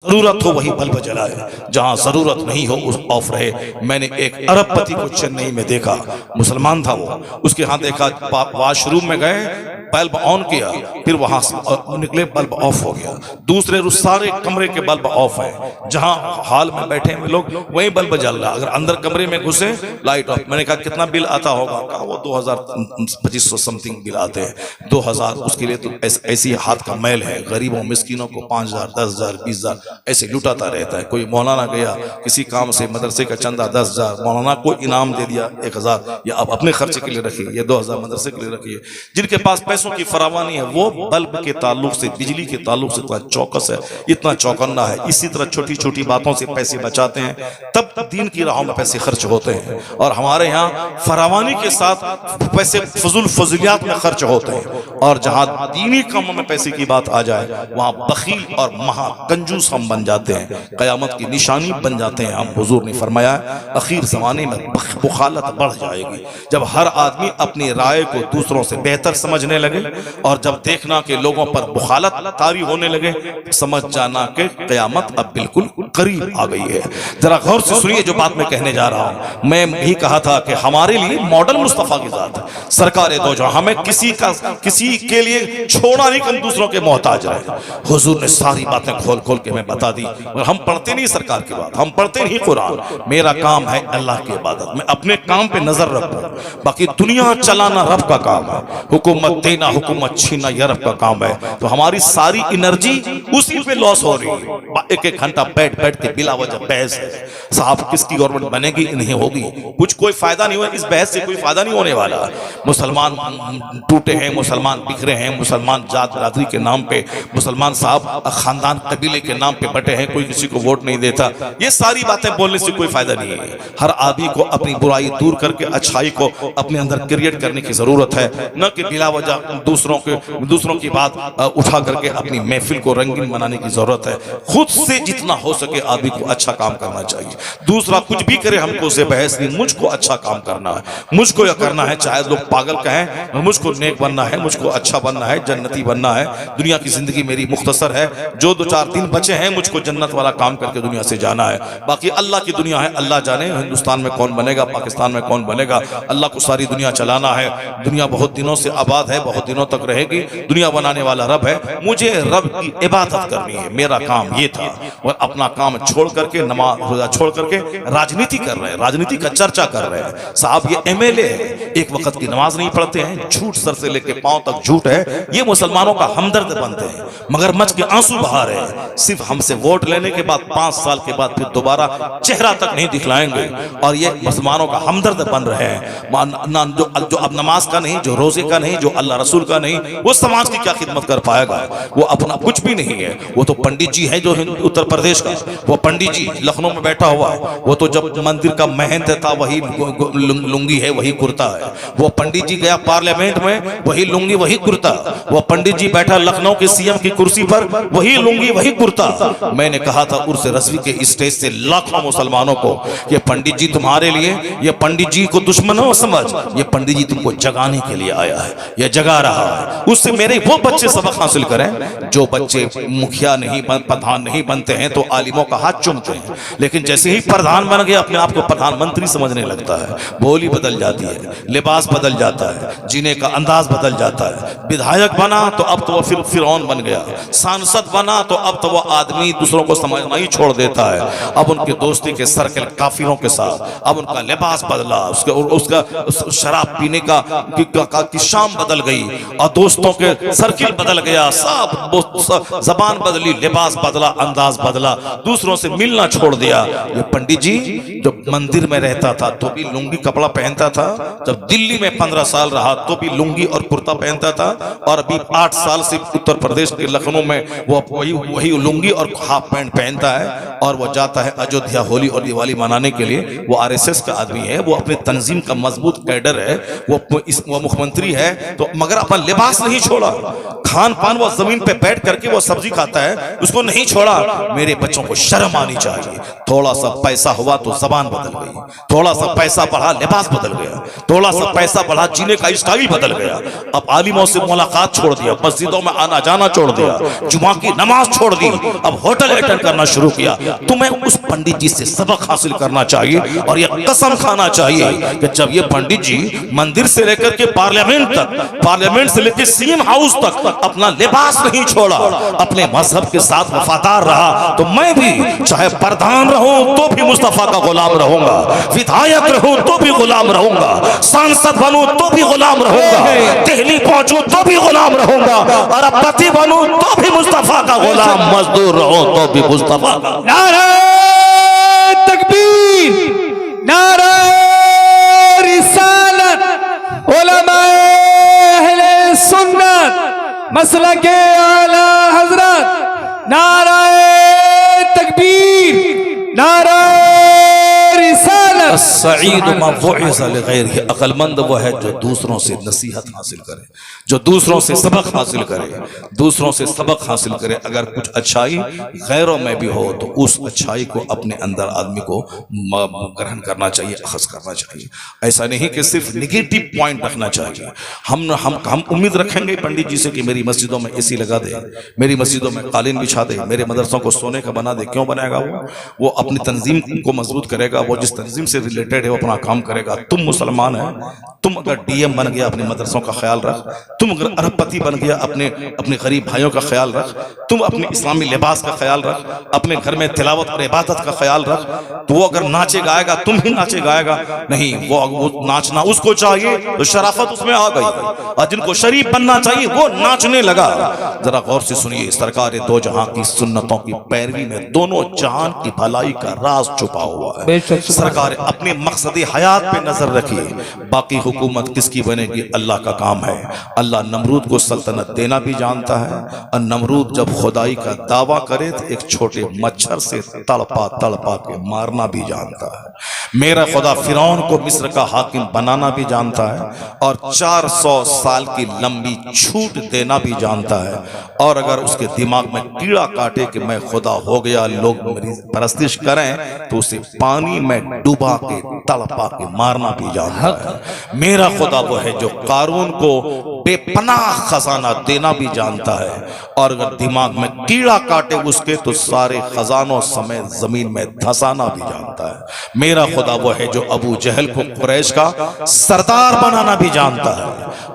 जरूरत हो वही बल्ब जलाए, जहां जरूरत नहीं हो उस ऑफ रहे। मैंने एक अरबपति को चेन्नई में देखा, मुसलमान था वो, उसके यहाँ देखा वॉशरूम में गए, बल्ब ऑन किया, फिर वहां से निकले, बल्ब ऑफ हो गया। दूसरे सारे कमरे के बल्ब ऑफ है, जहां हॉल में बैठे हैं लोग वही बल्ब जल रहा। अगर अंदर कमरे में घुसे लाइट ऑफ। मैंने कहा कितना बिल आता होगा? कहा वो 2000-2500 समथिंग बिल आते हैं। 2000 उसके लिए तो ऐसी हाथ का मैल है। गरीबों मिस्किनों को 5000, 10,000, 20,000 ऐसे लुटाता रहता है। कोई मौलाना गया किसी काम से, मदरसे का चंदा 10,000, मौलाना को इनाम दे दिया 1,000, या आप अपने खर्चे के लिए रखिए, ये 2,000 मदरसे के लिए रखिए। जिनके पास पैसों की फरावानी है वो बल्ब के ताल्लुक से, बिजली के ताल्लुक से इतना चौकस है, इतना चौकन्ना है। इसी तरह छोटी छोटी बातों से पैसे बचाते हैं, तब दीन की राहों में पैसे खर्च होते हैं। और हमारे यहाँ फरावानी के साथ पैसे फजूलियात में खर्च होते हैं। और जहां दीनी कामों में पैसे की बात आ जाए वहां बखील और महा कंजूस हम बन जाते हैं, कयामत की निशानी बन जाते हैं हम। हुजूर ने फरमाया आखिर ज़माने में बुखालत बढ़ जाएगी, जब हर आदमी अपनी राय को दूसरों से बेहतर समझने लगे, और जब देखना कि लोगों पर बुखालत तारी होने लगे, समझ जाना कि कयामत अब बिल्कुल करीब आ गई है। जरा गौर से सुनिए जो बात मैं कहने जा रहा हूं। मैं भी कहा था कि हमारे लिए मॉडल मुस्तफा की जात है, सरकार दो जहां। हमें किसी के लिए छोड़ा नहीं कि हम दूसरों के मोहताज रहे। हुजूर ने सारी बातें खोल खोल के मैं बता दी। और हम पढ़ते नहीं सरकार की बात, हम पढ़ते नहीं कुरान। मेरा काम है अल्लाह की इबादत, मैं अपने काम पे नजर रखूं, बाकी दुनिया चलाना रब का काम है। हुकूमत देना, हुकूमत छीनना यह रब का काम है। तो हमारी सारी एनर्जी उसी पे लॉस हो रही है। एक एक घंटा बैठ बैठ के बिला वजह बहस है। साहब किसकी गवर्नमेंट बनेगी, नहीं होगी, कुछ कोई फायदा नहीं हुआ। इस बहस से कोई फायदा नहीं होने वाला। मुसलमान टूटे हैं, मुसलमान बिखरे हैं, मुसलमान जात बरादरी के नाम पे, मुसलमान साहब खानदान कबीले के नाम पे बटे हैं, कोई किसी को वोट नहीं देता। ये सारी बातें बोलने से कोई फायदा नहीं है। हर आदमी को अपनी बुराई दूर करके अच्छाई को अपने अंदर क्रिएट करने की जरूरत है, न कि बिला वजह दूसरों की बात उठा करके अपनी महफिल को रंगीन बनाने की जरूरत है। खुद से जितना हो सके आदमी को अच्छा काम करना चाहिए। दूसरा कुछ भी करे हमको उसे बहस नहीं, मुझको अच्छा काम करना है, मुझको यह करना है, चाहे लोग पागल कहें, मुझको नेक बनना है, मुझको अच्छा बनना है, जन्नती बनना है। दुनिया की जिंदगी मेरी मुख्तसर है, जो 2-4 दिन बचे हैं मुझको जन्नत वाला काम करके दुनिया से जाना है। बाकी अल्लाह की दुनिया है, अल्लाह जाने हिंदुस्तान में कौन बनेगा, पाकिस्तान में कौन बनेगा। अल्लाह को सारी दुनिया चलाना है। दुनिया बहुत दिनों से आबाद है, बहुत दिनों तक रहेगी। दुनिया बनाने वाला रब है, मुझे रब की इबादत करनी है, मेरा काम ये था। और अपना काम छोड़ करके, नमाज रोजा छोड़ करके राजनीति कर रहे हैं, राजनीति का चर्चा कर रहे हैं। साहब ये एमएलए है, एक वक्त की नमाज नहीं पढ़ते हैं, झूठ सर से लेके पांव तक झूठ है। ये मुसलमानों का हमदर्द बनते हैं, मगरमच्छ के आंसू बहा रहे हैं। सिर्फ हमसे वोट लेने के बाद 5 साल के बाद फिर दोबारा चेहरा तक नहीं दिखलाएंगे, और ये मुसलमानों का हमदर्द बन रहे हैं। जो अब नमाज का नहीं, जो रोजे का नहीं, जो अल्लाह रसूल का नहीं, वो समाज की क्या खिदमत कर पाएगा? वो अपना कुछ भी नहीं है। वो तो पंडित जी है जो उत्तर प्रदेश का, वो पंडित जी लखनऊ में बैठा हुआ है। वो तो जब मंदिर का महंत था वही लुंगी है, वही कुर्ता है। वो पंडित जी गया पार्लियामेंट में, वही लुंगी वही कुर्ता। वो पंडित जी बैठा लखनऊ के सीएम की कुर्सी पर, वही लुंगी वही कुर्ता। मैंने कहा था उर्स रज़वी के स्टेज से लाखों मुसलमानों को, ये पंडित जी तुम्हारे लिए, ये पंडित जी को दुश्मन हो समझ, ये पंडित जी तुमको जगाने के लिए आया है, ये जगा रहा है। उससे मेरे वो बच्चे सबक हासिल करें। जो बच्चे मुखिया नहीं प्रधान नहीं बनते हैं तो आलिमों का हाथ चूमते हैं, लेकिन जैसे ही प्रधान बन गया अपने आप को प्रधानमंत्री समझने लगता है। बोली बदल जाती है, लिबास बदल जाता है, जीने का अंदाज बदल जाता है। विधायक बना तो अब तो वो फिर फिरौन बन गया, सांसद बना तो अब तो वो आदमी दूसरों को समझना ही छोड़ देता है। अब उनके दोस्ती के सर्कल काफिरों के साथ, अब उनका लिबास बदला, उसका शराब पीने की शाम बदल गई, और दोस्तों के सर्किल बदल गया। सब जबान बदली, लिबास बदला, अंदाज बदला, दूसरों से मिलना छोड़ दिया। ये पंडित जी जब मंदिर में रहता था तो भी लुंगी कपड़ा पहनता था, जब दिल्ली में 15 साल रहा तो भी लुंगी और कुर्ता पहनता था, और अभी 8 साल से उत्तर प्रदेश के लखनऊ में वो वही लुंगी और हाफ पैंट पहनता है। और वो जाता है अयोध्या होली और दिवाली मनाने के लिए। वो आरएसएस का आदमी है, वो अपने तंजीम का मजबूत कैडर है, वो मुख्यमंत्री है, तो मगर अपना लिबास नहीं छोड़ा। खान पान वो जमीन पे बैठ करके वो सब्जी खाता है, उसको नहीं छोड़ा। मेरे बच्चों को शर्म आनी चाहिए। थोड़ा सा पैसा हुआ तो जबान बदल गई, थोड़ा सा पैसा बढ़ा लिबास बदल गया, थोड़ा सा पैसा बढ़ा जीने का स्टाइल बदल गया। अब आलिमों से मुलाकात छोड़ दिया, मस्जिदों में आना जाना छोड़ दिया, जुमा की नमाज छोड़ दी, अब होटल अटेंड करना शुरू किया। तुम्हें उस पंडित जी से सबक हासिल करना चाहिए और यह कसम खाना चाहिए कि जब ये पंडित जी मंदिर से लेकर के पार्लियामेंट तक, पार्लियामेंट से लेकर सीएम हाउस तक अपना लिबास नहीं छोड़ा, अपने मजहब के साथ वफादार रहा, तो मैं भी चाहे प्रधान रहूं तो भी मुस्तफा का गुलाम रहूंगा, विधायक रहूं तो भी गुलाम रहूंगा, सांसद बनूं तो भी गुलाम रहूंगा, दिल्ली पहुंचूं तो भी गुलाम रहूंगा, और पति बनूं तो भी मुस्तफा का गुलाम, मजदूर रहूं तो भी मुस्तफा का। नारे तकबीर, नारे रिसालत, उलमाए अहले सुन्नत मसलके आला हजरत, नारे तकबीर, नारे रिसालत। सईद अक्लमंद वो है जो दूसरों से नसीहत हासिल करे, जो दूसरों से सबक हासिल करे, दूसरों से सबक हासिल करे। अगर कुछ अच्छाई गैरों में भी हो तो उस अच्छाई को अपने अंदर आदमी को ग्रहण करना चाहिए, अखज़ करना चाहिए। ऐसा नहीं कि सिर्फ निगेटिव पॉइंट रखना चाहिए। हम उम्मीद रखेंगे पंडित जी से कि मेरी मस्जिदों में एसी लगा दे, मेरी मस्जिदों में कालीन बिछा दे, मेरे मदरसों को सोने का बना दे। क्यों बनाएगा वो अपनी तंजीम को मजबूत करेगा, वो जिस तंजीम से रिलेटेड है वो अपना काम करेगा। तुम मुसलमान है, तुम अगर डीएम बन गया अपने मदरसों का ख्याल रख, तुम अगर अरबपति बन गया अपने गरीब भाइयों का ख्याल रख, तुम अपने इस्लामी लिबास का ख्याल रख, अपने घर में तिलावत और इबादत का ख्याल रख। तो वो अगर नाचे गाएगा तुम भी नाचे गाएगा नहीं, वो नाचना उसको चाहिए तो शराफत उसमें आ गई, और जिनको शरीफ बनना चाहिए वो नाचने लगा। जरा गौर से सुनिए, सरकार दो जहां की सुन्नतों की पैरवी में दोनों जहान की भलाई का राज छुपा हुआ है। सरकार अपने मकसद हयात पे नजर रखिए, बाकी हुकूमत किसकी बनेगी अल्लाह का काम है। अल्लाह नमरूद को सल्तनत देना भी जानता है, और नमरूद जब खुदाई का दावा करे तो एक छोटे मच्छर से तड़पा तड़पा के मारना भी जानता है। मेरा खुदा फिरौन को मिस्र का हाकिम बनाना भी जानता है, और 400 साल की लंबी छूट देना भी जानता है। और अगर उसके दिमाग में कीड़ा काटे कि मैं खुदा हो गया, लोग मेरी परस्तिश करें, तो उसे पानी में डुबा के तड़पा के मारना भी जानता है। मेरा खुदा वो है जो कारून को बेपनाह खजाना देना भी जानता है, और अगर दिमाग में कीड़ा काटे उसके तो सारे खजानों समेत जमीन में धसाना भी जानता है। मेरा खुदा वो है जो अबू जहल को कुरैश का सरदार बनाना भी जानता है,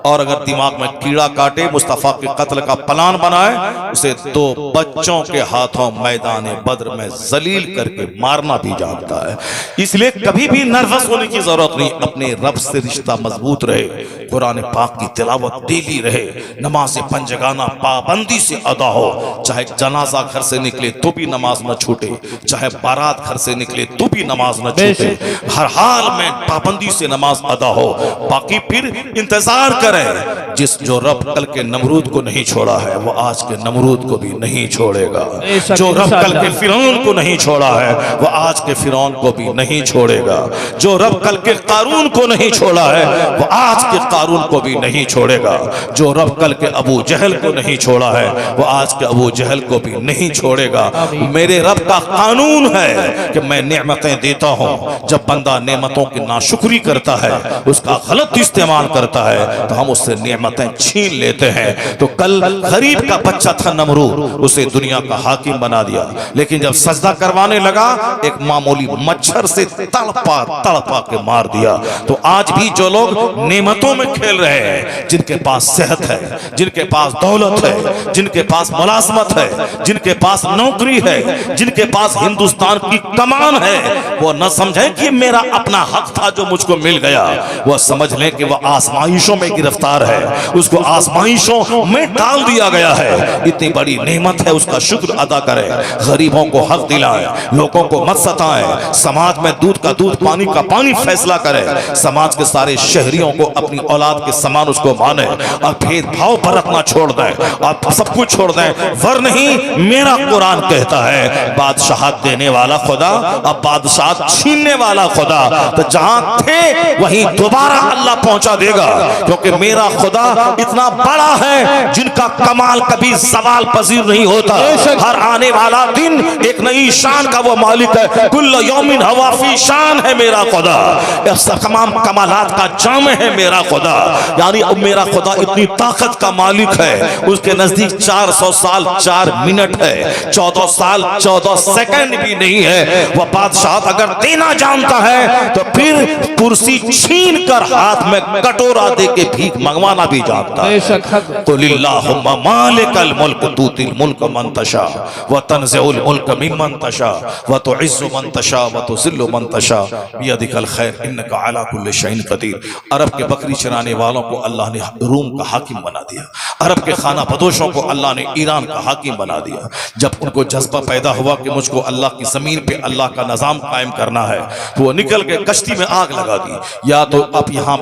और अगर दिमाग में कीड़ा काटे मुस्तफा के कत्ल का प्लान बनाए, उसे 2 बच्चों के हाथों मैदान बद्र में जलील करके मारना भी जानता है। इसलिए कभी भी नर्वस होने की जरूरत नहीं, अपने रब से रिश्ता मजबूत रहे, कुरान पाक की तिलावत डेली रहे, नमाज पंजगाना पाबंदी से अदा हो, चाहे जनाजा घर से निकले तो भी नमाज न छूटे, चाहे बारात घर से निकले तो भी नमाज न छूटे, हर हाल में पाबंदी से नमाज अदा हो। बाकी फिर इंतजार करें, जो रब कल के नमरूद को नहीं छोड़ा है वो आज के नमरूद को भी नहीं छोड़ेगा, जो रब कल के फिरौन को नहीं छोड़ा है वो आज के फिरौन को भी नहीं छोड़ेगा, जो रब कल के कारून को नहीं छोड़ा है वो आज के कारून को भी नहीं छोड़ेगा, जो रब कल के अबू जहल को नहीं छोड़ा है वो आज के अबू जहल को भी नहीं छोड़ेगा। मेरे रब का कानून है कि मैं नेमतें देता हूं, जब बंदा नेमतों की नाशुक्री करता है, उसका गलत इस्तेमाल करता है, तो हम उससे नेमतें छीन लेते हैं। तो कल गरीब का बच्चा था नमरूद, उसे दुनिया का हाकिम बना दिया, लेकिन जब सजदा करवाने लगा एक मामूली मच्छर से तड़पा तड़पा के मार दिया। तो आज भी जो लोग नेमतों में खेल रहे हैं, जिनके पास सेहत है, जिनके पास दौलत है, जिनके पास मुलाजमत है, जिनके पास नौकरी है, जिनके पास हिंदुस्तान की कमान है, वो न समझे कि मेरा अपना हक था जो मुझको मिल गया, वो समझ लें कि वो आजमाइशों में गिरफ्तार है, उसको आजमाइशों में डाल दिया गया है। इतनी बड़ी नेमत है, उसका शुक्र अदा करें, गरीबों को हक दिलाएं, लोगों को मत सताएं, समाज में दूध का दूध पानी का पानी फैसला करें, समाज के सारे शहरियों को अपनी औलाद के समान उसको माने, और भेदभाव बरतना छोड़ दें, और सब कुछ छोड़ दें। वर नहीं, मेरा कुरान कहता है बादशाहत देने वाला खुदा और बादशाहत छीनने वाला खुदा, तो जहां थे वहीं दोबारा अल्लाह पहुंचा देगा, क्योंकि मेरा खुदा इतना बड़ा है जिनका कमाल कभी सवाल पजीर नहीं होता। हर आने वाला दिन एक नई शान का वो मालिक है। कुल्ल यौमिन हवा फी शान है मेरा खुदा, तमाम कमालात का जाम है मेरा खुदा। यानी अब मेरा खुदा इतनी ताकत का मालिक है, उसके नजदीक 400 साल 4 मिनट है, 14 साल 14 सेकंड भी नहीं है। वह बादशाह अगर देना जानता है तो फिर कुर्सी छीन कर हाथ में कटोरा दे के भीख मंगवाना भी जानता है। कुलिल्लाहुम्मा मालिकल मुल्क तूतिल मुल्क मन तशा व तनज़िउल मुल्क मिम्मन तशा व तुइज़्ज़ु मन तशा व तुज़िल्लु मन तशा बियदिकल खैर इन्नका अला कुल्लि शैइन क़दीर। अरब के बकरी चराने वालों को अल्लाह ने रूम का हाकिम बना दिया, अरब के खाना बदोशों को अल्लाह ने ईरान का हाकिम बना दिया। जब उनको जज्बा पैदा हुआ कि मुझको अल्लाह की जमीन पे अल्लाह का निजाम कायम करना है, तो वो निकल के कश्ती में आग लगा दी। या तो अब यहाँ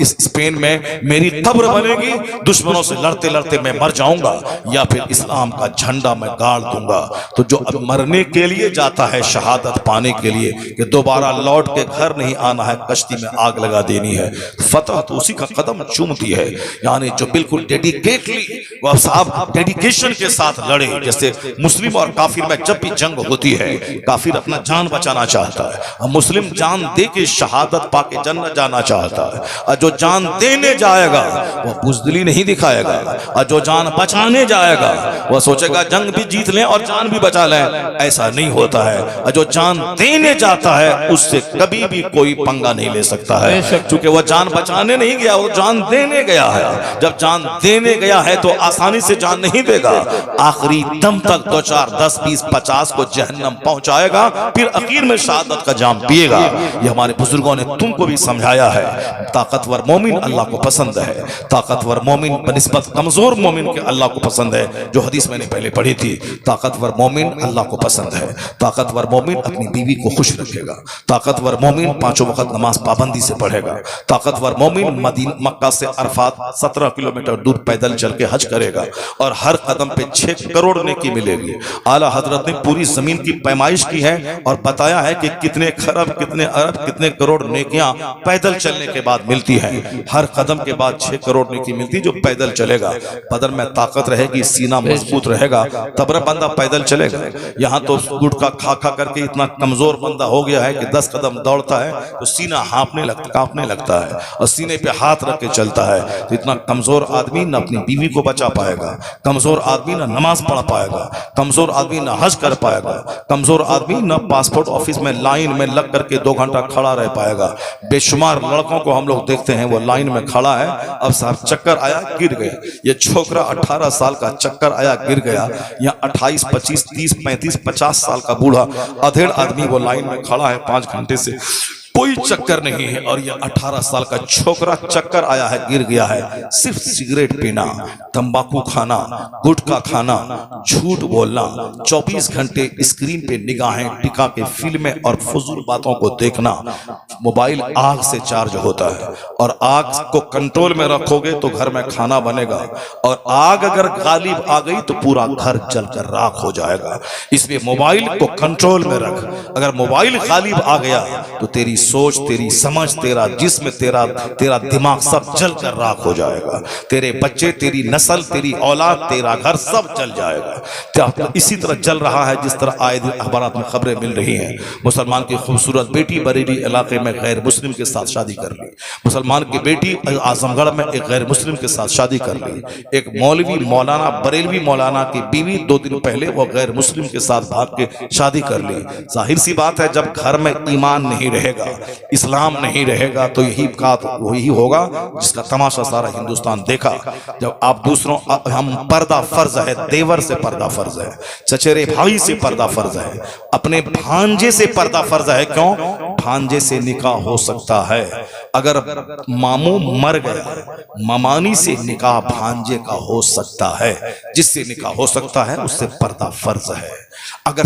इस स्पेन में मेरी कब्र बनेगी, दुश्मनों से लड़ते लड़ते मैं मर जाऊंगा, या फिर इस्लाम का झंडा मैं गाड़ दूंगा। तो जो अब मरने के लिए जाता है शहादत पाने के लिए कि दोबारा लौट के घर नहीं आना है, कश्ती में आग लगा देनी है, फतह तो उसी का कदम चूमती है। यानी जो बिल्कुल डेडिकेटली वह साहब डेडिकेशन के साथ लड़े। जैसे मुस्लिम और काफिर में जब भी जंग होती है, काफिर अपना जान बचाना चाहता है और मुस्लिम जान दे के शहादत पाके जन्नत जाना चाहता है। और जो जान देने जाएगा वह बुज़दिली नहीं दिखाएगा, और जो जान बचाने जाएगा वह सोचेगा जंग भी जीत लें और जान भी बचा लें। ऐसा नहीं होता है। और जो जान देने जाता है उससे कभी भी कोई पंगा नहीं ले सकता है, क्योंकि वह जान बचाने नहीं गया, वो जान देने गया है। जब जान देने गया है तो आसानी से जान नहीं देगा, आखिरी दम तक 2 4 10 20 50 को जहन्नम पहुंचाएगा, फिर आखिर में शहादत का जाम पिएगा। ये हमारे बुजुर्गों ने तुमको भी समझाया है। ताकतवर मोमिन अल्लाह को पसंद है, ताकतवर मोमिन बनिस्बत कमजोर मोमिन के अल्लाह को पसंद है। जो हदीस मैंने पहले पढ़ी थी, ताकतवर मोमिन अल्लाह को पसंद है। ताकतवर मोमिन अपनी बीवी को खुश रखेगा, ताकतवर मोमिन 5 वक्त नमाज पाबंदी से पढ़ेगा, ताकतवर मोमिन मक्का से अरफात 17 किलोमीटर दूर पैदल चल के हज करेगा और हर कदम पे 6 करोड़ नेकी मिलेगी। आला हजरत ने पूरी जमीन की पैमाइश की है और बताया है कि कितने खरब, कितने अरब, कितने करोड़ नेकियां पैदल चलने के बाद मिलती हैं। हर कदम के बाद 6 करोड़ नेकी मिलती जो पैदल चलेगा। बदन में ताकत रहेगी, सीना मजबूत रहेगा, तब बंदा पैदल चलेगा। यहाँ तो गुटखा खा खा करके इतना कमजोर बंदा हो गया है कि 10 कदम दौड़ता है तो सीना कांपने लगता है और सीने पे हाथ रख के चलता है। तो इतना कमजोर आदमी न अपनी बीवी को बचा पाएगा, कमजोर आदमी न नमाज पढ़ पाएगा, कमजोर आदमी न हज कर पाएगा, कमजोर आदमी न पासपोर्ट ऑफिस में लाइन में लग करके 2 घंटा खड़ा रह पाएगा। बेशुमार लड़कों को हम लोग देखते हैं वो लाइन में खड़ा है, अब साहब चक्कर आया गिर गया। ये छोकरा 18 साल का चक्कर आया गिर गया, या 28 25 30 35 50 साल का बूढ़ा अधेड़ आदमी वो लाइन में खड़ा है 5 घंटे से, कोई चक्कर नहीं है। और ये 18 साल का छोकरा चक्कर आया है गिर गया है। सिर्फ सिगरेट पीना, तंबाकू खाना, गुटखा खाना, झूठ बोलना, 24 घंटे स्क्रीन पे निगाहें टिका के फिल्में और फजूल बातों को देखना। मोबाइल आग से चार्ज होता है और आग को कंट्रोल में रखोगे तो घर में खाना बनेगा, और आग अगर गालिब आ गई तो पूरा घर जलकर राख हो जाएगा। इसलिए मोबाइल को कंट्रोल में रख। अगर मोबाइल गालिब आ गया तो तेरी सोच, तेरी समझ, तेरा जिस्म, तेरा दिमाग सब जल कर राख हो जाएगा। तेरे बच्चे, तेरी नस्ल, तेरी औलाद, तेरा घर सब जल जाएगा। इसी तरह जल रहा है जिस तरह आए दिन अखबारात में खबरें मिल रही हैं। मुसलमान की खूबसूरत बेटी बरेली इलाके में गैर मुस्लिम के साथ शादी कर ली, मुसलमान की बेटी आजमगढ़ में एक गैर मुस्लिम के साथ शादी कर ली। एक मौलवी मौलाना, बरेलवी मौलाना की बीवी 2 दिन पहले वो गैर मुस्लिम के साथ भाग के शादी कर ली। जाहिर सी बात है जब घर में ईमान नहीं रहेगा, इस्लाम नहीं रहेगा तो वही होगा जिसका तमाशा सारा हिंदुस्तान देखा। जब आप दूसरों, हम पर्दा फर्ज है, देवर से पर्दा फर्ज है, चचेरे भाई से पर्दा फर्ज है, अपने भांजे से पर्दा फर्ज है। क्यों? भांजे से निकाह हो सकता है। अगर मामू मर गया, ममानी से निकाह भांजे का हो सकता है, जिससे निकाह हो सकता है उससे पर्दा फर्ज है। अगर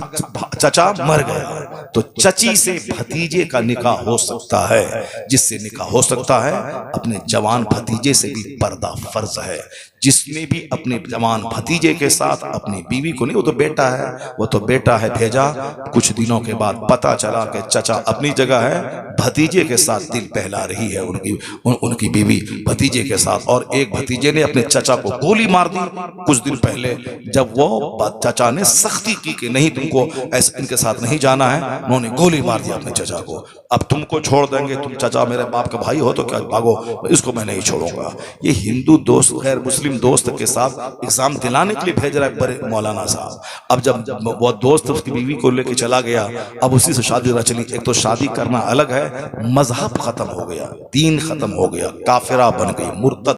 चचा मर गया, तो चची से भतीजे का निकाह हो सकता है। जिससे निकाह हो सकता है अपने जवान भतीजे से भी पर्दा फर्ज है। जिसने भी अपने जवान भतीजे के साथ अपनी बीवी को, नहीं वो तो बेटा है, वो तो बेटा है, भेजा, कुछ दिनों के बाद पता चला कि चचा अपनी जगह है, भतीजे के साथ दिल बहला रही है उनकी बीवी भतीजे के साथ। और एक भतीजे ने अपने चचा को गोली मार दी कुछ दिन पहले, जब वो चचा ने सख्ती की कि नहीं तुमको ऐसे इनके साथ नहीं जाना है, उन्होंने गोली मार दिया अपने चचा को। अब तुमको छोड़ देंगे, तुम चचा मेरे बाप का भाई हो तो क्या, भागो, इसको मैं नहीं छोड़ूंगा। ये हिंदू दोस्त गैर मुस्लिम दोस्त के साथ एग्जाम दिलाने के लिए भेज रहा है बड़े मौलाना साहब। अब जब वो दोस्त उसकी बीवी को लेके चला गया, अब उसी से शादी ना चली। एक तो शादी करना अलग है, मजहब खत्म हो गया, दीन खत्म हो गया, काफिरा बन गई, मुर्तद